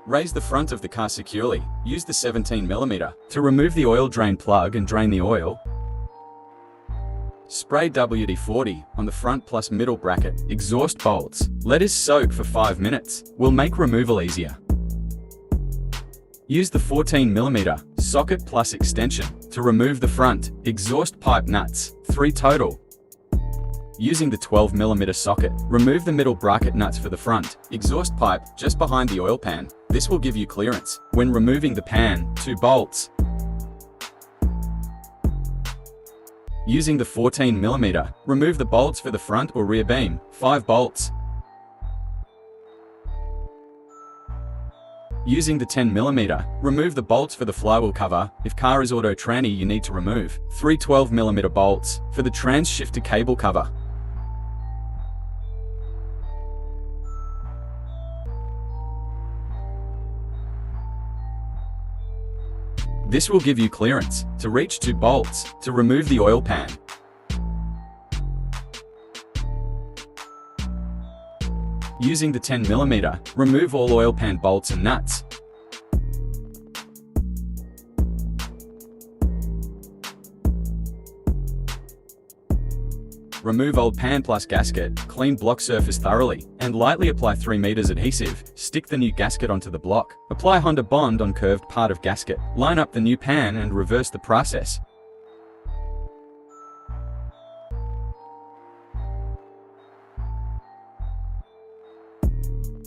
Raise the front of the car securely. Use the 17mm to remove the oil drain plug and drain the oil. Spray WD-40 on the front plus middle bracket exhaust bolts. Let it soak for 5 minutes. Will make removal easier. Use the 14mm socket plus extension to remove the front exhaust pipe nuts, 3 total. Using the 12mm socket, remove the middle bracket nuts for the front exhaust pipe just behind the oil pan. This will give you clearance. When removing the pan, 2 bolts. Using the 14mm, remove the bolts for the front or rear beam, 5 bolts. Using the 10mm, remove the bolts for the flywheel cover. If car is auto tranny, you need to remove 3 12mm bolts for the trans shifter cable cover. This will give you clearance to reach 2 bolts to remove the oil pan. Using the 10mm, remove all oil pan bolts and nuts. Remove old pan plus gasket, clean block surface thoroughly, and lightly apply 3 meters adhesive. Stick the new gasket onto the block. Apply Honda Bond on curved part of gasket. Line up the new pan and reverse the process.